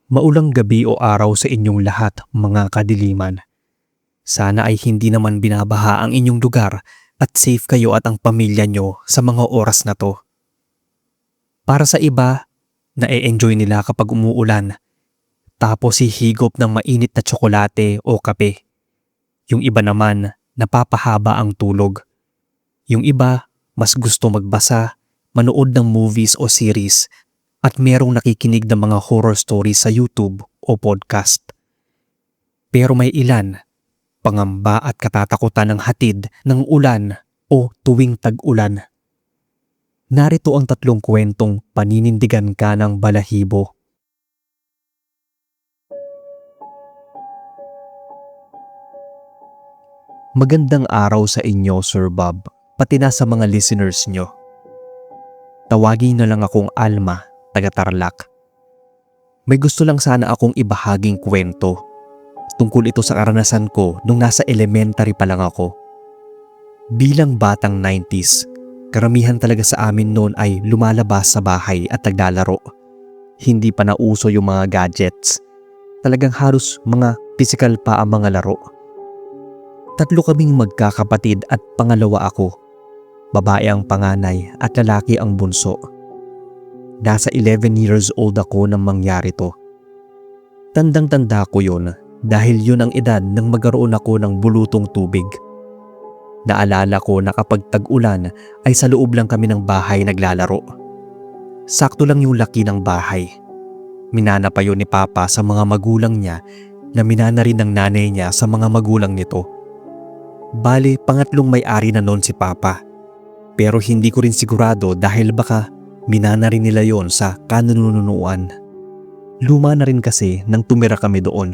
Maulang gabi o araw sa inyong lahat, mga kadiliman. Sana ay hindi naman binabaha ang inyong lugar at safe kayo at ang pamilya nyo sa mga oras na to. Para sa iba, na-enjoy nila kapag umuulan, tapos hihigop ng mainit na tsokolate o kape. Yung iba naman, napapahaba ang tulog. Yung iba, mas gusto magbasa, manood ng movies o series, at merong nakikinig ng mga horror stories sa YouTube o podcast. Pero may ilan, pangamba at katatakutan ng hatid ng ulan o tuwing tag-ulan. Narito ang 3 kwentong paninindigan ka ng balahibo. Magandang araw sa inyo, Sir Bob, pati na sa mga listeners nyo. Tawagin na lang akong Alma, taga-Tarlac. May gusto lang sana akong ibahaging kwento. Tungkol ito sa karanasan ko nung nasa elementary pa lang ako. Bilang batang 90s, karamihan talaga sa amin noon ay lumalabas sa bahay at naglalaro. Hindi pa nauso yung mga gadgets. Talagang halos mga physical pa ang mga laro. 3 kaming magkakapatid at pangalawa ako. Babae ang panganay at lalaki ang bunso. Nasa 11 years old ako nang mangyari to. Tandang-tanda ko yun dahil yun ang edad nang magkaroon ako ng bulutong tubig. Naalala ko na kapag tag-ulan ay sa loob lang kami ng bahay naglalaro. Sakto lang yung laki ng bahay. Minana pa yun ni Papa sa mga magulang niya na minana rin ng nanay niya sa mga magulang nito. Bale, pangatlong may-ari na noon si Papa. Pero hindi ko rin sigurado dahil baka minana rin nila yon sa kanununuan. Luma na rin kasi nang tumira kami doon.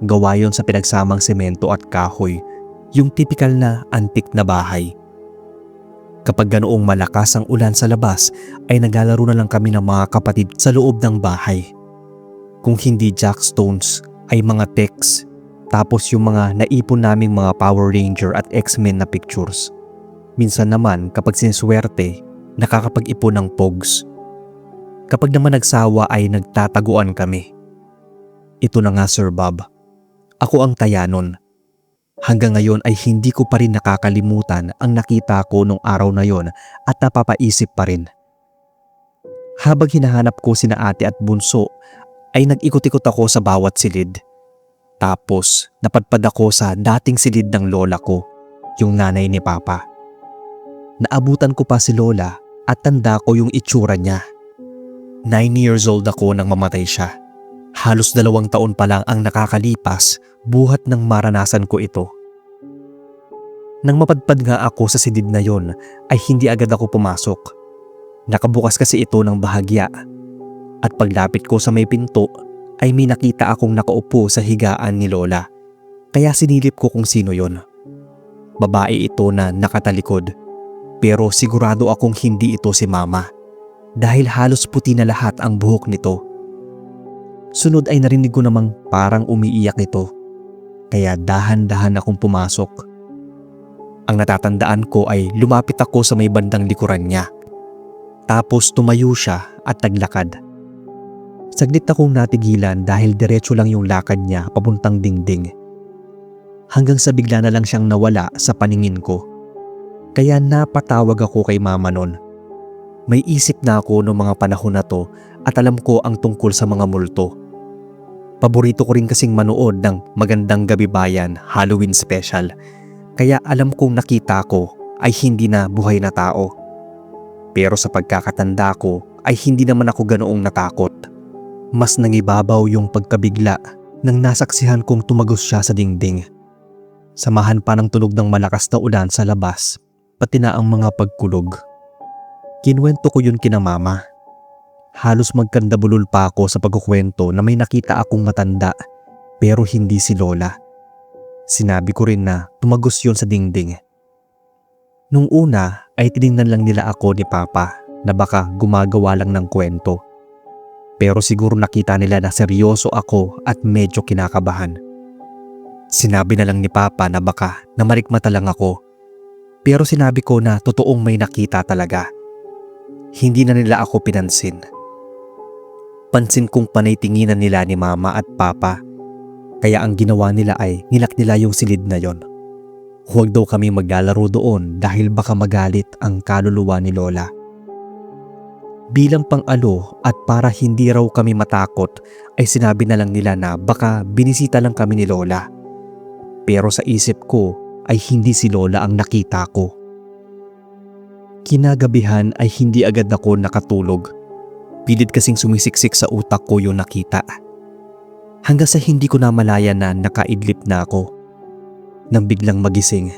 Gawa yon sa pinagsamang semento at kahoy, yung typical na antik na bahay. Kapag ganoong malakas ang ulan sa labas ay naglalaro na lang kami ng mga kapatid sa loob ng bahay. Kung hindi jackstones ay mga text, tapos yung mga naipon naming mga Power Ranger at X-Men na pictures. Minsan naman kapag siniswerte, nakakapag-ipon ng pogs. Kapag naman nagsawa ay nagtataguan kami. Ito na nga, Sir Bob. Ako ang taya nun. Hanggang ngayon ay hindi ko pa rin nakakalimutan ang nakita ko nung araw na yon at napapaisip pa rin. Habang hinahanap ko sina ate at bunso ay nag-ikot-ikot ako sa bawat silid. Tapos napadpad ako sa dating silid ng lola ko, yung nanay ni Papa. Naabutan ko pa si Lola at tanda ko yung itsura niya. 9 years old ako nang mamatay siya. Halos 2 taon pa lang ang nakakalipas buhat nang maranasan ko ito. Nang mapadpad nga ako sa silid na yon ay hindi agad ako pumasok. Nakabukas kasi ito ng bahagya. At paglapit ko sa may pinto ay may nakita akong nakaupo sa higaan ni Lola. Kaya sinilip ko kung sino yon. Babae ito na nakatalikod. Pero sigurado akong hindi ito si Mama dahil halos puti na lahat ang buhok nito. Sunod ay narinig ko namang parang umiiyak ito, kaya dahan-dahan akong pumasok. Ang natatandaan ko ay lumapit ako sa may bandang likuran niya. Tapos tumayo siya at naglakad. Saglit akong natigilan dahil diretso lang yung lakad niya papuntang dingding. Hanggang sa bigla na lang siyang nawala sa paningin ko. Kaya napatawag ako kay Mama nun. May isip na ako noong mga panahon na to at alam ko ang tungkol sa mga multo. Paborito ko rin kasing manood ng Magandang Gabi Bayan Halloween special. Kaya alam kong nakita ko ay hindi na buhay na tao. Pero sa pagkakatanda ko ay hindi naman ako ganoong natakot. Mas nangibabaw yung pagkabigla nang nasaksihan kong tumagos siya sa dingding. Samahan pa ng tunog ng malakas na ulan sa labas. Pati na ang mga pagkulog. Kinuwento ko yun kina Mama. Halos magkandabulol pa ako sa pagkukwento na may nakita akong matanda pero hindi si Lola. Sinabi ko rin na tumagos yun sa dingding. Nung una ay tinignan lang nila ako ni Papa na baka gumagawa lang ng kwento. Pero siguro nakita nila na seryoso ako at medyo kinakabahan. Sinabi na lang ni Papa na baka namarikmata lang ako. Pero sinabi ko na totoong may nakita talaga. Hindi na nila ako pinansin. Pansin kong panay tinginan nila ni Mama at Papa. Kaya ang ginawa nila ay nilak nila yung silid na yon. Huwag daw kami maglalaro doon dahil baka magalit ang kaluluwa ni Lola. Bilang pang-alo at para hindi raw kami matakot ay sinabi na lang nila na baka binisita lang kami ni Lola. Pero sa isip ko ay hindi si Lola ang nakita ko. Kinagabihan ay hindi agad ako nakatulog. Pilit kasing sumisiksik sa utak ko yung nakita. Hanggang sa hindi ko namalayan na nakaidlip na ako. Nang biglang magising.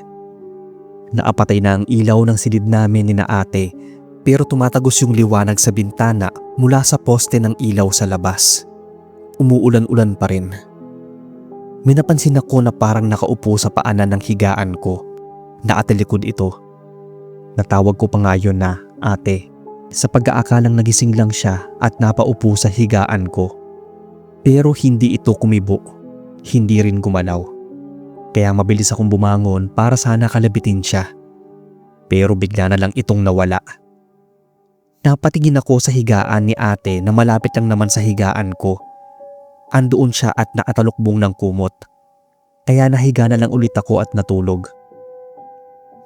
Naapatay na ang ilaw ng silid namin ni na ate pero tumatagos yung liwanag sa bintana mula sa poste ng ilaw sa labas. Umuulan-ulan pa rin. May napansin ako na parang nakaupo sa paanan ng higaan ko. Nakatalikod ito. Natawag ko pa nga yun na ate sa pag-aakalang nagising lang siya at napaupo sa higaan ko. Pero hindi ito kumibo, hindi rin gumalaw. Kaya mabilis akong bumangon para sana kalabitin siya. Pero bigla na lang itong nawala. Napatingin ako sa higaan ni ate na malapit lang naman sa higaan ko. Andoon siya at nakatalukbong ng kumot. Kaya nahiga na lang ulit ako at natulog.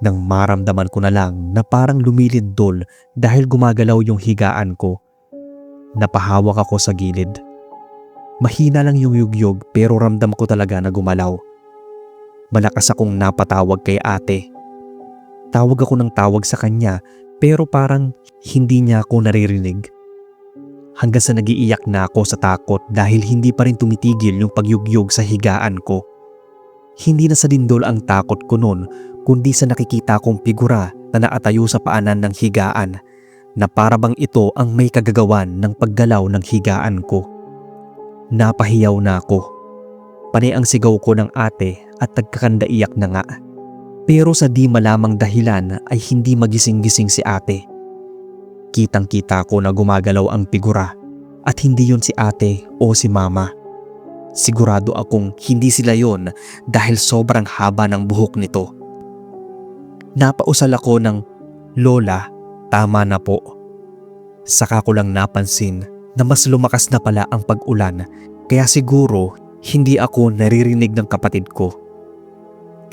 Nang maramdaman ko na lang na parang lumilindol dahil gumagalaw yung higaan ko. Napahawak ako sa gilid. Mahina lang yung yugyog pero ramdam ko talaga na gumalaw. Malakas akong napatawag kay ate. Tawag ako ng tawag sa kanya pero parang hindi niya ako naririnig. Hanggang sa nagiiyak na ako sa takot dahil hindi pa rin tumitigil yung pagyugyog sa higaan ko. Hindi na sa lindol ang takot ko noon kundi sa nakikita kong figura na nakatayo sa paanan ng higaan na para bang ito ang may kagagawan ng paggalaw ng higaan ko. Napahiyaw na ako. Panay ang sigaw ko ng ate at nagkakandaiyak na nga. Pero sa di malamang dahilan ay hindi magising-gising si ate. Kitang-kita ko na gumagalaw ang figura at hindi yon si ate o si mama. Sigurado akong hindi sila yon dahil sobrang haba ng buhok nito. Napausal ako ng, "Lola, tama na po." Saka ko lang napansin na mas lumakas na pala ang pag-ulan kaya siguro hindi ako naririnig ng kapatid ko.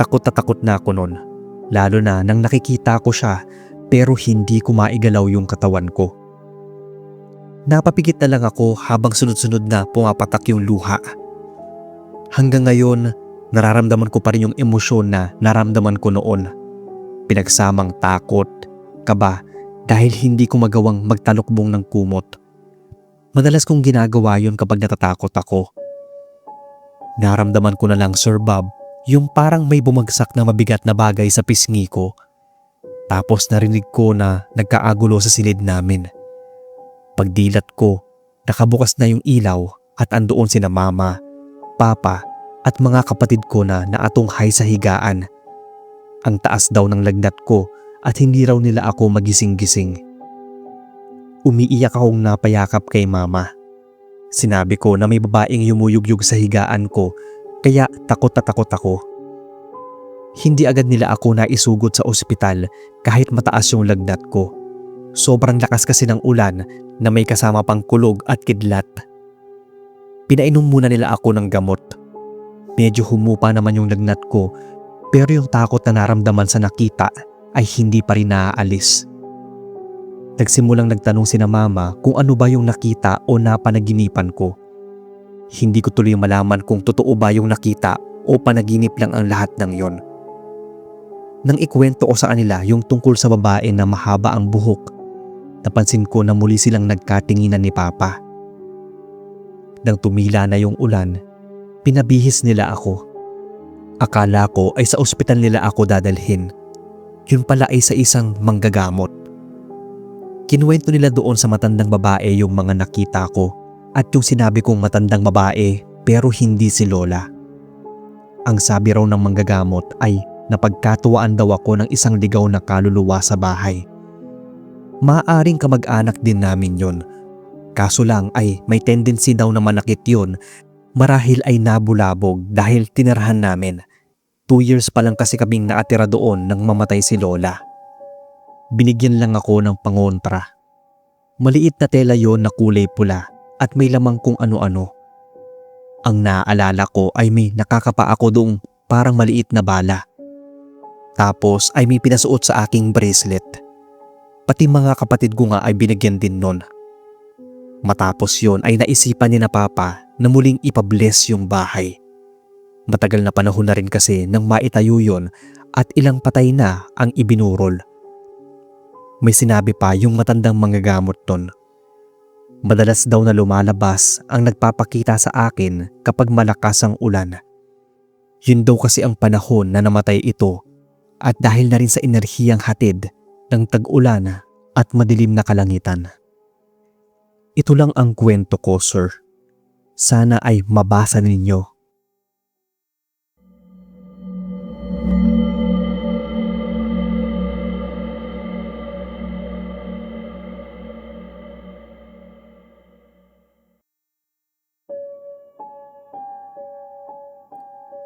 Takot na takot na ako noon, lalo na nang nakikita ko siya pero hindi ko maigalaw yung katawan ko. Napapikit na lang ako habang sunod-sunod na pumapatak yung luha. Hanggang ngayon, nararamdaman ko pa rin yung emosyon na naramdaman ko noon. Pinagsamang takot, kaba dahil hindi ko magawang magtalukbong ng kumot. Madalas kong ginagawa yun kapag natatakot ako. Naramdaman ko na lang, Sir Bob, yung parang may bumagsak na mabigat na bagay sa pisngi ko. Tapos narinig ko na nagkaagulo sa silid namin. Pagdilat ko, nakabukas na yung ilaw at andoon sina Mama, Papa at mga kapatid ko na naatunghay sa higaan. Ang taas daw ng lagnat ko at hindi raw nila ako magising-gising. Umiiyak akong napayakap kay Mama. Sinabi ko na may babaeng yumuyugyug sa higaan ko kaya takot na takot ako. Hindi agad nila ako naisugod sa ospital kahit mataas yung lagnat ko. Sobrang lakas kasi ng ulan na may kasama pang kulog at kidlat. Pinainom muna nila ako ng gamot. Medyo humupa naman yung lagnat ko pero yung takot na naramdaman sa nakita ay hindi pa rin naaalis. Nagsimulang nagtanong sina Mama kung ano ba yung nakita o napanaginipan ko. Hindi ko tuloy malaman kung totoo ba yung nakita o panaginip lang ang lahat ng yon. Nang ikwento ko sa kanila yung tungkol sa babae na mahaba ang buhok, napansin ko na muli silang nagkatinginan ni Papa. Nang tumila na yung ulan, pinabihis nila ako. Akala ko ay sa ospital nila ako dadalhin. Yun pala ay sa isang manggagamot. Kinuwento nila doon sa matandang babae yung mga nakita ko at yung sinabi kong matandang babae pero hindi si Lola. Ang sabi raw ng manggagamot ay napagkatuwaan daw ako ng isang ligaw na kaluluwa sa bahay. Maaaring kamag-anak din namin yon. Kaso lang ay may tendency daw na manakit yon marahil ay nabulabog dahil tinirahan namin. 2 years pa lang kasi kaming nakatira doon nang mamatay si Lola. Binigyan lang ako ng pangontra. Maliit na tela yon na kulay pula at may lamang kung ano-ano. Ang naaalala ko ay may nakakapa ako doong parang maliit na bala. Tapos ay may pinasuot sa aking bracelet. Pati mga kapatid ko nga ay binigyan din nun. Matapos yon ay naisipan ni na Papa na muling ipabless yung bahay. Matagal na panahon na rin kasi nang maitayo yon at ilang patay na ang ibinurol. May sinabi pa yung matandang manggagamot nun. Madalas daw na lumalabas ang nagpapakita sa akin kapag malakas ang ulan. Yun daw kasi ang panahon na namatay ito at dahil na rin sa enerhiyang hatid ng tag-ulan at madilim na kalangitan. Ito lang ang kwento ko, sir. Sana ay mabasa ninyo.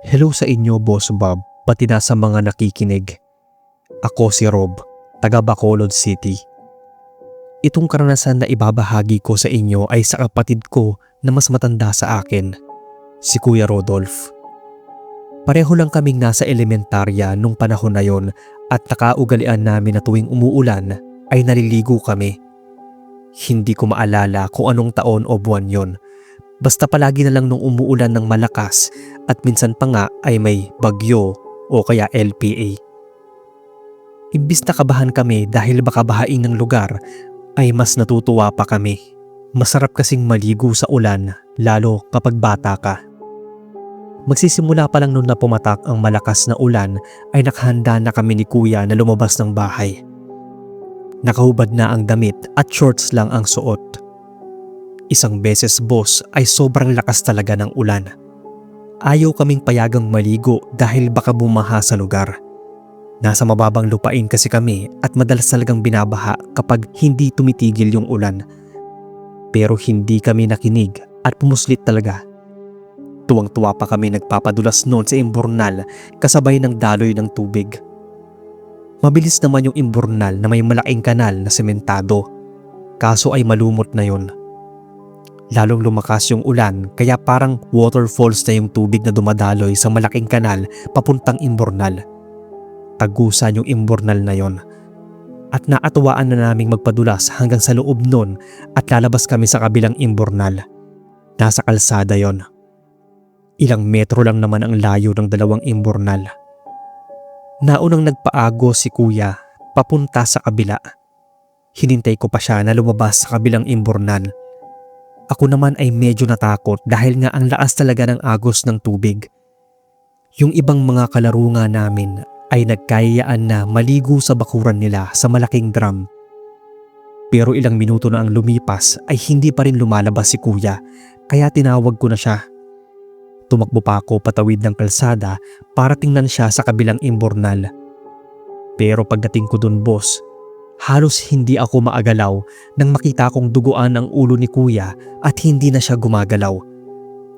Hello sa inyo, Boss Bob, pati na sa mga nakikinig. Ako si Rob, taga Bacolod City. Itong karanasan na ibabahagi ko sa inyo ay sa kapatid ko na mas matanda sa akin, si Kuya Rodolph. Pareho lang kaming nasa elementarya nung panahon na yon at nakaugalian namin na tuwing umuulan ay naliligo kami. Hindi ko maalala kung anong taon o buwan yon. Basta palagi na lang nung umuulan ng malakas at minsan pa nga ay may bagyo o kaya LPA. Imbis na kabahan kami dahil baka bahain ng lugar, ay mas natutuwa pa kami. Masarap kasing maligo sa ulan, lalo kapag bata ka. Magsisimula pa lang nung na pumatak ang malakas na ulan ay nakahanda na kami ni Kuya na lumabas ng bahay. Nakahubad na ang damit at shorts lang ang suot. Isang beses, boss, ay sobrang lakas talaga ng ulan. Ayaw kaming payagang maligo dahil baka bumaha sa lugar. Nasa mababang lupain kasi kami at madalas talagang binabaha kapag hindi tumitigil yung ulan. Pero hindi kami nakinig at pumuslit talaga. Tuwang-tuwa pa kami nagpapadulas noon sa imburnal kasabay ng daloy ng tubig. Mabilis naman yung imburnal na may malaking kanal na sementado. Kaso ay malumot na yon. Lalong lumakas yung ulan kaya parang waterfalls na yung tubig na dumadaloy sa malaking kanal papuntang imburnal. Tagusan yung imburnal na yon. At naatuwaan na naming magpadulas hanggang sa loob nun at lalabas kami sa kabilang imburnal. Nasa kalsada yon. Ilang metro lang naman ang layo ng dalawang imburnal. Naunang nagpaago si Kuya papunta sa kabila. Hinintay ko pa siya na lumabas sa kabilang imburnal. Ako naman ay medyo natakot dahil nga ang lakas talaga ng agos ng tubig. Yung ibang mga kalaro nga namin ay nagkayayaan na maligo sa bakuran nila sa malaking drum. Pero ilang minuto na ang lumipas ay hindi pa rin lumalabas si Kuya kaya tinawag ko na siya. Tumakbo pa ako patawid ng kalsada para tingnan siya sa kabilang imburnal. Pero pagdating ko dun, boss, halos hindi ako maagalaw nang makita kong duguan ang ulo ni Kuya at hindi na siya gumagalaw.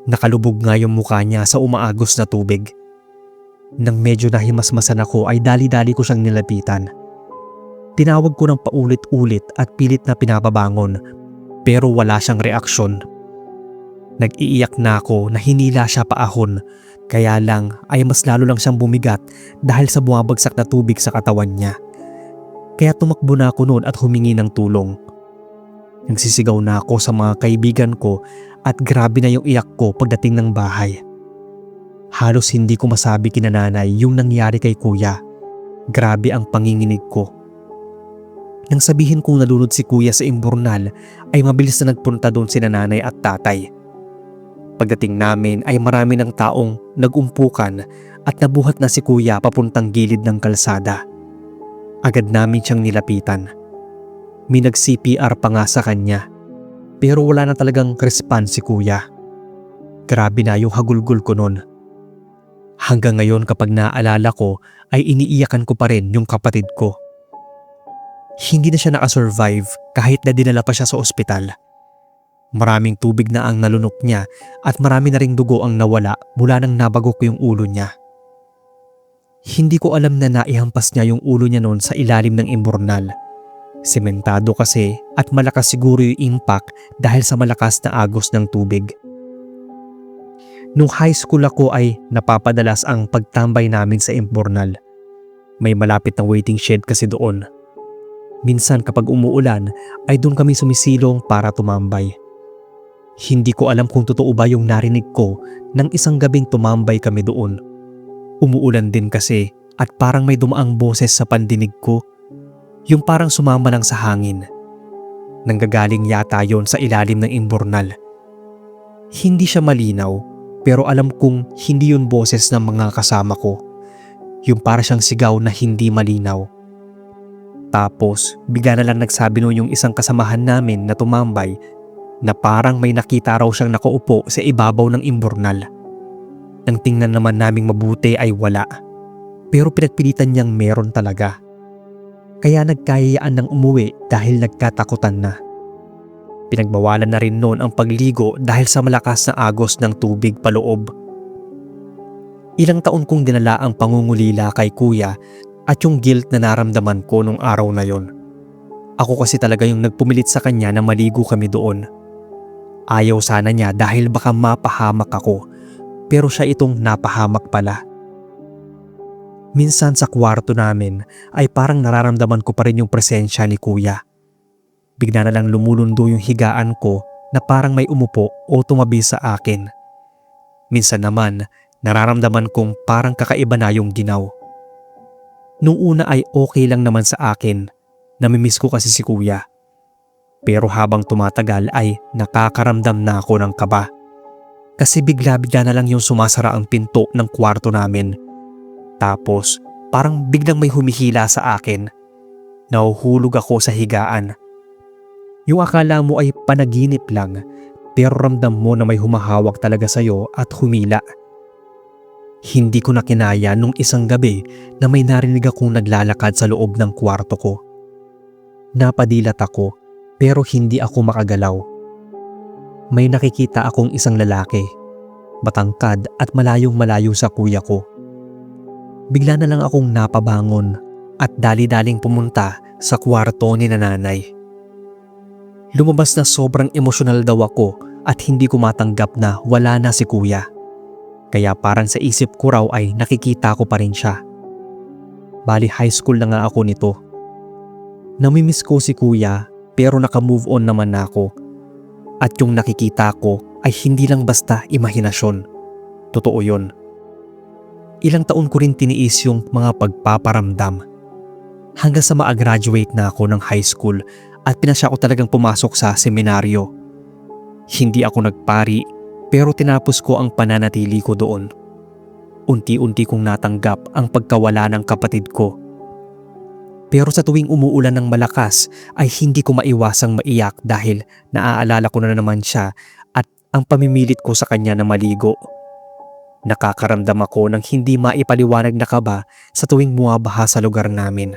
Nakalubog nga yung mukha niya sa umaagos na tubig. Nang medyo nahimasmasan ako ay dali-dali ko siyang nilapitan. Tinawag ko ng paulit-ulit at pilit na pinapabangon pero wala siyang reaksyon. Nag-iiyak na ako na hinila siya paahon kaya lang ay mas lalo lang siyang bumigat dahil sa bumabagsak na tubig sa katawan niya. Kaya tumakbo na ako noon at humingi ng tulong. Nagsisigaw na ako sa mga kaibigan ko at grabe na yung iyak ko pagdating ng bahay. Halos hindi ko masabi kina nanay yung nangyari kay Kuya. Grabe ang panginginig ko. Nang sabihin kong nalunod si Kuya sa imburnal ay mabilis na nagpunta doon sina nanay at tatay. Pagdating namin ay marami ng taong nagumpukan at nabuhat na si Kuya papuntang gilid ng kalsada. Agad namin siyang nilapitan. May nag-CPR pa nga sa kanya. Pero wala na talagang response si Kuya. Grabe na yung hagulgol ko nun. Hanggang ngayon kapag naaalala ko ay iniiyakan ko pa rin yung kapatid ko. Hindi na siya nakasurvive kahit na dinala pa siya sa ospital. Maraming tubig na ang nalunok niya at marami na ring dugo ang nawala mula nang nabagok yung ulo niya. Hindi ko alam na naihampas niya yung ulo niya noon sa ilalim ng imburnal. Sementado kasi at malakas siguro yung impact dahil sa malakas na agos ng tubig. Nung high school ako ay napapadalas ang pagtambay namin sa imbornal. May malapit na waiting shed kasi doon. Minsan kapag umuulan ay doon kami sumisilong para tumambay. Hindi ko alam kung totoo ba yung narinig ko nang isang gabing tumambay kami doon. Umuulan din kasi at parang may dumaang boses sa pandinig ko. Yung parang sumama lang sa hangin. Nanggagaling yata yon sa ilalim ng imbornal. Hindi siya malinaw pero alam kong hindi yun boses ng mga kasama ko. Yung para siyang sigaw na hindi malinaw. Tapos bigla na lang nagsabi nun yung isang kasamahan namin na tumambay na parang may nakita raw siyang nakaupo sa ibabaw ng imbornal. Nang tingnan naman naming mabuti ay wala. Pero pinagpilitan niyang meron talaga. Kaya nagkayayaan ng umuwi dahil nagkatakutan na. Pinagbawalan na rin noon ang pagligo dahil sa malakas na agos ng tubig paloob. Ilang taon kong dinala ang pangungulila kay kuya at yung guilt na naramdaman ko nung araw na yon. Ako kasi talaga yung nagpumilit sa kanya na maligo kami doon. Ayaw sana niya dahil baka mapahamak ako, pero siya itong napahamak pala. Minsan sa kwarto namin ay parang nararamdaman ko pa rin yung presensya ni kuya. Bigla na lang lumulundo yung higaan ko na parang may umupo o tumabi sa akin. Minsan naman nararamdaman kong parang kakaiba na yung ginaw. Nung una ay okay lang naman sa akin, namimiss ko kasi si kuya. Pero habang tumatagal ay nakakaramdam na ako ng kaba. Kasi bigla-bigla na lang yung sumasara ang pinto ng kwarto namin. Tapos parang biglang may humihila sa akin. Nahuhulog ako sa higaan. Yung akala mo ay panaginip lang, pero ramdam mo na may humahawak talaga sa'yo at humila. Hindi ko na kinaya nung isang gabi na may narinig akong naglalakad sa loob ng kwarto ko. Napadilat ako pero hindi ako makagalaw. May nakikita akong isang lalaki, matangkad at malayong-malayo sa kuya ko. Bigla na lang akong napabangon at dali-daling pumunta sa kwarto ni nanay. Lumabas na sobrang emosyonal daw ako at hindi ko matanggap na wala na si kuya. Kaya parang sa isip ko raw ay nakikita ko pa rin siya. Bali high school na nga ako nito. Namimiss ko si kuya pero naka-move on naman na ako. At yung nakikita ko ay hindi lang basta imahinasyon. Totoo yun. Ilang taon ko rin tiniis yung mga pagpaparamdam. Hanggang sa ma-graduate na ako ng high school at pinasya ko talagang pumasok sa seminaryo. Hindi ako nagpari pero tinapos ko ang pananatili ko doon. Unti-unti kong natanggap ang pagkawala ng kapatid ko. Pero sa tuwing umuulan ng malakas ay hindi ko maiwasang maiyak dahil naaalala ko na naman siya at ang pamimilit ko sa kanya na maligo. Nakakaramdam ako ng hindi maipaliwanag na kaba sa tuwing bumabaha sa lugar namin.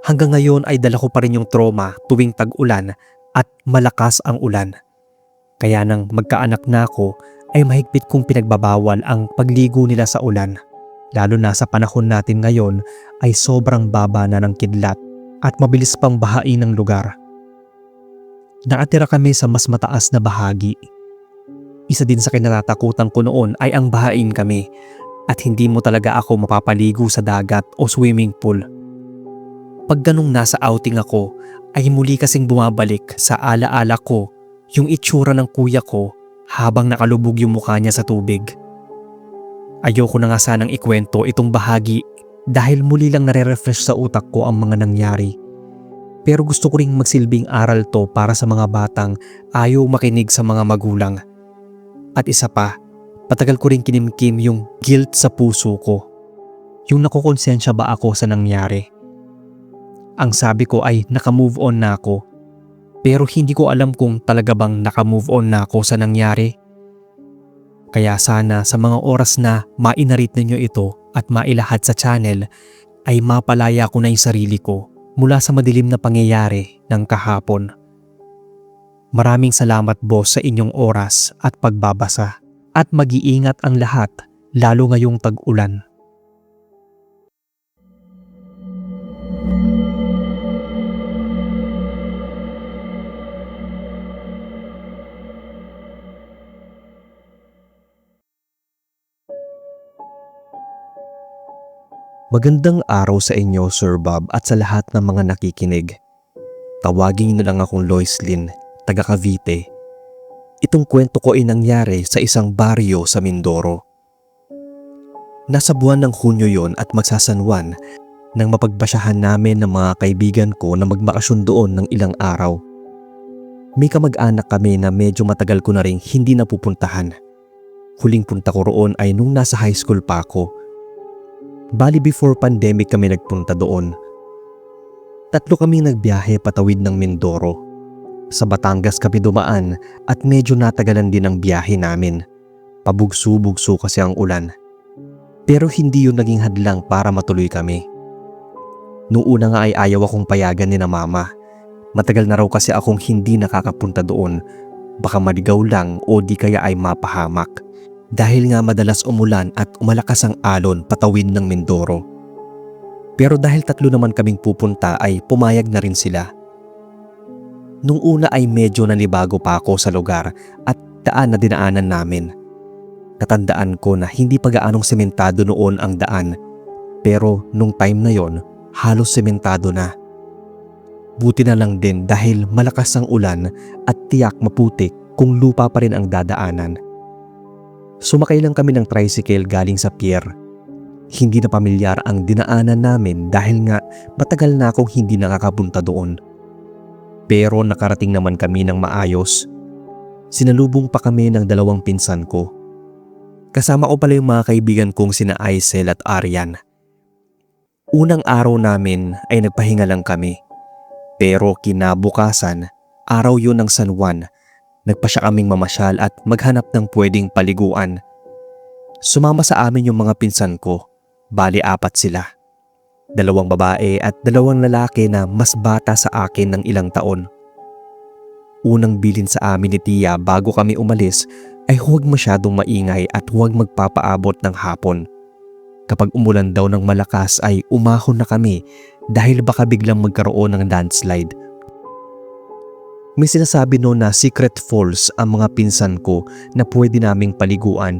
Hanggang ngayon ay dala ko pa rin yung trauma tuwing tag-ulan at malakas ang ulan. Kaya nang magkaanak na ako ay mahigpit kong pinagbabawal ang pagligo nila sa ulan. Lalo na sa panahon natin ngayon ay sobrang baba na ng kidlat at mabilis pang bahain ng lugar. Nakatira kami sa mas mataas na bahagi. Isa din sa kinatatakutan ko noon ay ang bahain kami at hindi mo talaga ako mapapaligo sa dagat o swimming pool. Pag ganung nasa outing ako ay muli kasing bumabalik sa alaala ko yung itsura ng kuya ko habang nakalubog yung mukha niya sa tubig. Ayoko na nga sanang ikwento itong bahagi dahil muli lang nare-refresh sa utak ko ang mga nangyari. Pero gusto ko ring magsilbing aral to para sa mga batang ayaw makinig sa mga magulang. At isa pa, patagal ko ring kinimkim yung guilt sa puso ko. Yung nakukonsensya ba ako sa nangyari? Ang sabi ko ay naka-move on na ako. Pero hindi ko alam kung talaga bang naka-move on na ako sa nangyari. Kaya sana sa mga oras na mainarit ninyo ito at mailahad sa channel ay mapalaya ko na yung sarili ko mula sa madilim na pangyayari ng kahapon. Maraming salamat boss sa inyong oras at pagbabasa at mag-iingat ang lahat lalo ngayong tag-ulan. Magandang araw sa inyo, Sir Bob, at sa lahat ng mga nakikinig. Tawagin niyo na lang akong Loislin, taga Cavite. Itong kwento ko ay nangyari sa isang baryo sa Mindoro. Nasa buwan ng Hunyo yon at magsasanwan nang mapagbasyahan namin ng mga kaibigan ko na magbakasyon doon ng ilang araw. May kamag-anak kami na medyo matagal ko na rin hindi napupuntahan. Huling punta ko roon ay nung nasa high school pa ako. Bali before pandemic kami nagpunta doon. 3 kaming nagbiyahe patawid ng Mindoro. Sa Batangas kami dumaan at medyo natagalan din ang biyahe namin. Pabugso-bugso kasi ang ulan. Pero hindi yun naging hadlang para matuloy kami. Noong una nga ay ayaw akong payagan ni na mama. Matagal na raw kasi akong hindi nakakapunta doon. Baka maligaw lang o di kaya ay mapahamak. Dahil nga madalas umulan at umalakas ang alon patawid ng Mindoro. Pero dahil 3 naman kaming pupunta ay pumayag na rin sila. Nung una ay medyo nanibago pa ako sa lugar at daan na dinaanan namin. Natandaan ko na hindi pa gaanong sementado noon ang daan. Pero nung time na yon, halos sementado na. Buti na lang din dahil malakas ang ulan at tiyak maputik kung lupa pa rin ang dadaanan. Sumakay lang kami ng tricycle galing sa pier. Hindi na pamilyar ang dinaanan namin dahil nga matagal na akong hindi nakakapunta doon. Pero nakarating naman kami ng maayos. Sinalubong pa kami ng 2 pinsan ko. Kasama ko pala yung mga kaibigan kong sina Aisel at Arian. Unang araw namin ay nagpahinga lang kami. Pero kinabukasan, araw yun ng San Juan. Nagpa siya kaming mamasyal at maghanap ng pwedeng paliguan. Sumama sa amin yung mga pinsan ko. Bali 4 sila. 2 babae at 2 lalaki na mas bata sa akin ng ilang taon. Unang bilin sa amin ni Tia bago kami umalis ay huwag masyadong maingay at huwag magpapaabot ng hapon. Kapag umulan daw ng malakas ay umahon na kami dahil baka biglang magkaroon ng landslide. May sinasabi noon na secret falls ang mga pinsan ko na pwede naming paliguan.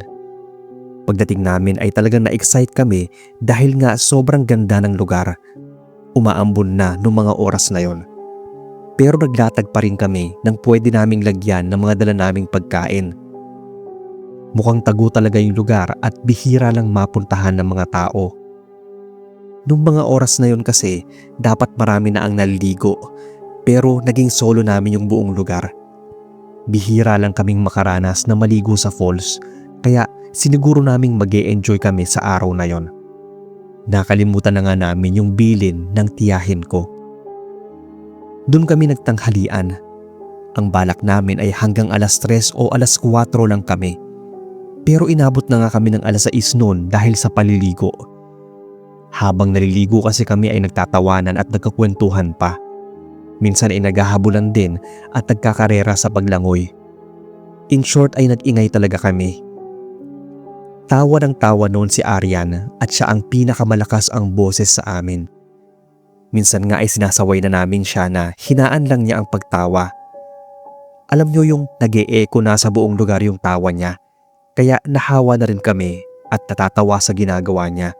Pagdating namin ay talagang na-excite kami dahil nga sobrang ganda ng lugar. Umaambon na noong mga oras na yon. Pero naglatag pa rin kami ng pwede naming lagyan ng mga dala naming pagkain. Mukhang tago talaga yung lugar at bihira lang mapuntahan ng mga tao. Noong mga oras na yon kasi dapat marami na ang naliligo. Pero naging solo namin yung buong lugar. Bihira lang kaming makaranas na maligo sa falls, kaya siniguro naming mag-e-enjoy kami sa araw na yon. Nakalimutan na nga namin yung bilin ng tiyahin ko. Doon kami nagtanghalian. Ang balak namin ay hanggang alas 3 o alas 4 lang kami. Pero inabot na nga kami ng alas 6 noon dahil sa paliligo. Habang naliligo kasi kami ay nagtatawanan at nagkakwentuhan pa. Minsan ay naghahabulan din at nagkakarera sa paglangoy. In short ay nag-ingay talaga kami. Tawa ng tawa noon si Arian at siya ang pinakamalakas ang boses sa amin. Minsan nga ay sinasaway na namin siya na hinaan lang niya ang pagtawa. Alam niyo yung nag-e-echo na sa buong lugar yung tawa niya. Kaya nahawa na rin kami at natatawa sa ginagawa niya.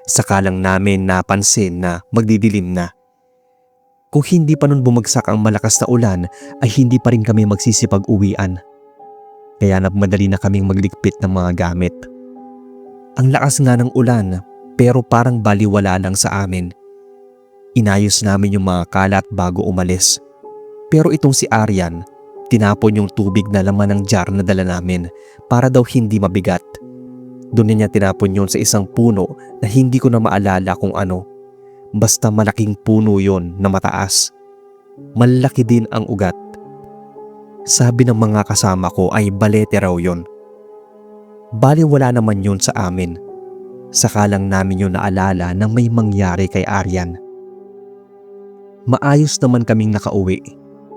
Saka lang namin napansin na magdidilim na. Kung hindi pa nun bumagsak ang malakas na ulan ay hindi pa rin kami magsisipag-uwian. Kaya nagmadali na kaming magligpit ng mga gamit. Ang lakas nga ng ulan pero parang baliwala lang sa amin. Inayos namin yung mga kalat bago umalis. Pero itong si Arian, tinapon yung tubig na laman ng jar na dala namin para daw hindi mabigat. Doon niya tinapon yun sa isang puno na hindi ko na maalala kung ano. Basta malaking puno yon na mataas. Malaki din ang ugat. Sabi ng mga kasama ko ay balete raw yon. Bali wala naman yun sa amin. Saka lang namin yun naalala nang may mangyari kay Arian. Maayos naman kaming nakauwi.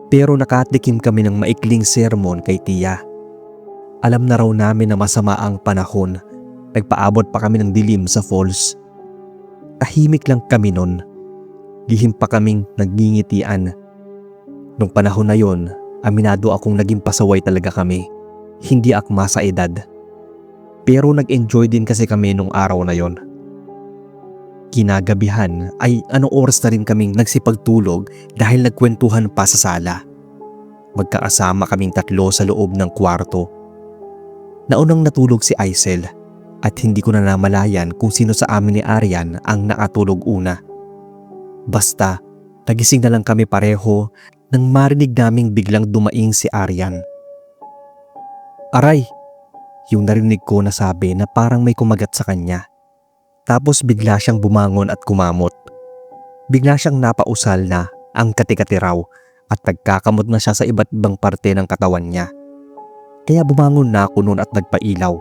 Pero nakatikim kami ng maikling sermon kay Tia. Alam na raw namin na masama ang panahon. Nagpaabot pa kami ng dilim sa falls. Tahimik lang kami nun. Lihim pa kaming nagngingitian. Nung panahon na yon, aminado akong naging pasaway talaga kami. Hindi akma sa edad. Pero nag-enjoy din kasi kami nung araw na yon. Kinagabihan ay anong oras na rin kaming nagsipagtulog dahil nagkwentuhan pa sa sala. Magkakasama kaming tatlo sa loob ng kwarto. Naunang natulog si Aisel at hindi ko na namalayan kung sino sa amin ni Aryan ang nakatulog una. Basta, nagising na lang kami pareho nang marinig naming biglang dumaing si Aryan. "Aray!" Yung narinig ko na sabi na parang may kumagat sa kanya. Tapos bigla siyang bumangon at kumamot. Bigla siyang napausal na ang kati-kati raw at nagkakamot na siya sa iba't ibang parte ng katawan niya. Kaya bumangon na ako noon at nagpailaw.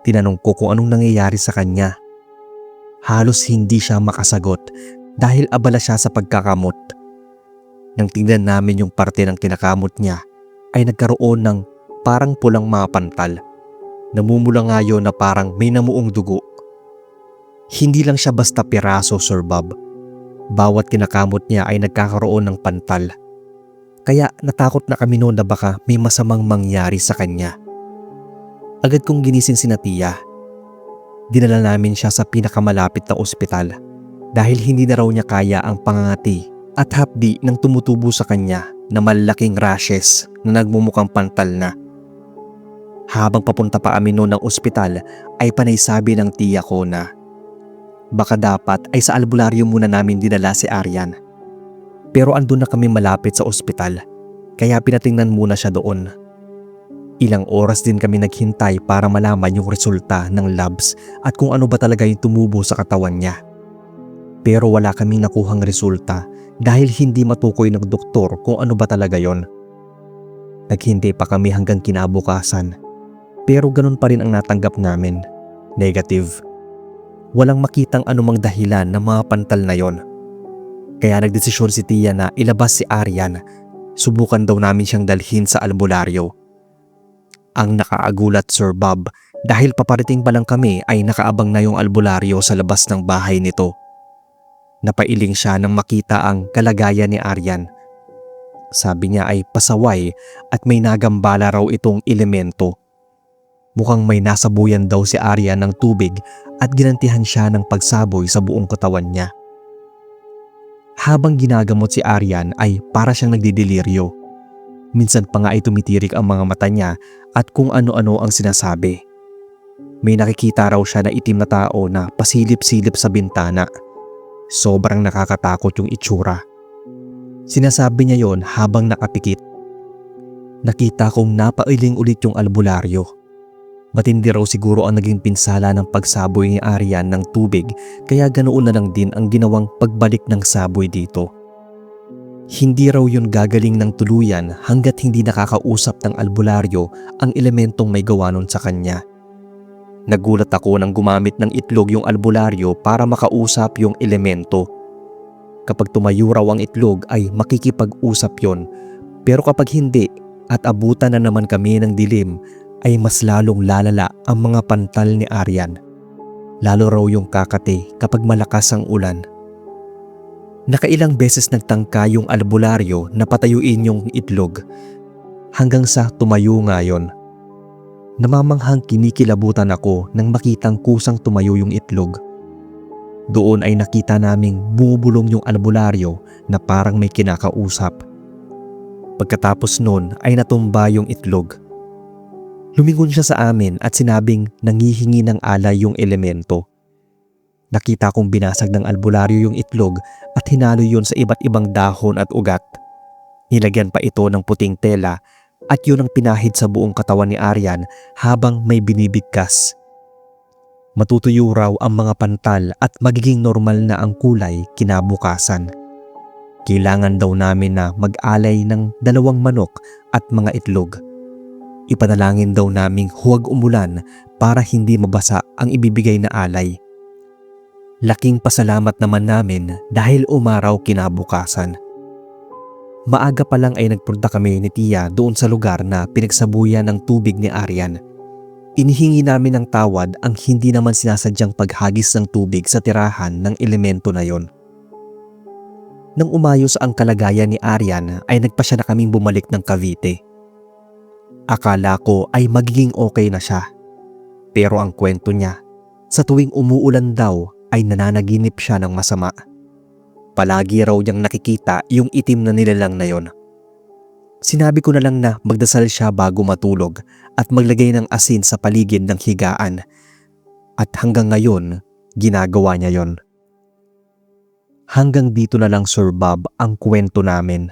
Tinanong ko kung anong nangyayari sa kanya. Halos hindi siya makasagot dahil abala siya sa pagkakamot. Nang tingnan namin yung parte ng kinakamot niya ay nagkaroon ng parang pulang mga pantal. Namumula nga yun na parang may namuong dugo. Hindi lang siya basta piraso, Sir Bob. Bawat kinakamot niya ay nagkakaroon ng pantal. Kaya natakot na kami noon na baka may masamang mangyari sa kanya. Agad kong ginising si Tia. Dinala namin siya sa pinakamalapit na ospital dahil hindi na raw niya kaya ang pangangati at hapdi ng tumutubo sa kanya na malaking rashes na nagmumukhang pantal na. Habang papunta pa kami noon ng ospital ay panay sabi ng tiya ko na baka dapat ay sa albularyo muna namin dinala si Aryan. Pero andun na kami malapit sa ospital kaya pinatingnan muna siya doon. Ilang oras din kami naghintay para malaman yung resulta ng labs at kung ano ba talaga yung tumubo sa katawan niya. Pero wala kaming nakuhang resulta dahil hindi matukoy ng doktor kung ano ba talaga yon. Naghintay pa kami hanggang kinabukasan pero ganun pa rin ang natanggap namin. Negative. Walang makitang anumang dahilan ng mga pantal na yon. Kaya nagdesisyon si Tia na ilabas si Aryan. Subukan daw namin siyang dalhin sa albularyo. Ang nakaagulat, Sir Bob, dahil paparating pa lang kami ay nakaabang na yung albularyo sa labas ng bahay nito. Napailing siya nang makita ang kalagayan ni Aryan. Sabi niya ay pasaway at may nagambala raw itong elemento. Mukhang may nasabuyan daw si Aryan ng tubig at ginantihan siya ng pagsaboy sa buong katawan niya. Habang ginagamot si Aryan ay para siyang nagdidiliryo. Minsan pa nga ay tumitirik ang mga mata niya at kung ano-ano ang sinasabi. May nakikita raw siya na itim na tao na pasilip-silip sa bintana. Sobrang nakakatakot yung itsura. Sinasabi niya yon habang nakapikit. Nakita kong napailing ulit yung albularyo. Matindi raw siguro ang naging pinsala ng pagsaboy ni Aryan ng tubig kaya ganoon na lang din ang ginawang pagbalik ng saboy dito. Hindi raw yun gagaling ng tuluyan hanggat hindi nakakausap ng albularyo ang elementong may gawa nun sa kanya. Nagulat ako nang gumamit ng itlog yung albularyo para makausap yung elemento. Kapag tumayo raw ang itlog ay makikipag-usap yon, pero kapag hindi at abutan na naman kami ng dilim ay mas lalong lalala ang mga pantal ni Aryan. Lalo raw yung kakati kapag malakas ang ulan. Nakailang beses nagtangka yung albularyo na patayuin yung itlog hanggang sa tumayo nga yon. Namamanghang kinikilabutan ako nang makitang kusang tumayo yung itlog. Doon ay nakita naming bumubulong yung albularyo na parang may kinakausap. Pagkatapos nun ay natumba yung itlog. Lumingon siya sa amin at sinabing nangihingi ng alay yung elemento. Nakita kong binasag ng albularyo yung itlog at hinalo yun sa iba't ibang dahon at ugat. Nilagyan pa ito ng puting tela at yun ang pinahid sa buong katawan ni Aryan habang may binibigkas. Matutuyo raw ang mga pantal at magiging normal na ang kulay kinabukasan. Kailangan daw namin na mag-alay ng 2 manok at mga itlog. Ipanalangin daw naming huwag umulan para hindi mabasa ang ibibigay na alay. Laking pasalamat naman namin dahil umaraw kinabukasan. Maaga pa lang ay nagpunta kami ni Tia doon sa lugar na pinagsabuyan ng tubig ni Aryan. Inihingi namin ng tawad ang hindi naman sinasadyang paghagis ng tubig sa tirahan ng elemento na yon. Nang umayos ang kalagayan ni Aryan ay nagpasya na kaming bumalik ng Cavite. Akala ko ay magiging okay na siya. Pero ang kwento niya, sa tuwing umuulan daw ay nananaginip siya ng masama. Palagi raw niyang nakikita yung itim na nilalang na yon. Sinabi ko na lang na magdasal siya bago matulog at maglagay ng asin sa paligid ng higaan. At hanggang ngayon, ginagawa niya yon. Hanggang dito na lang, Sir Bob, ang kwento namin.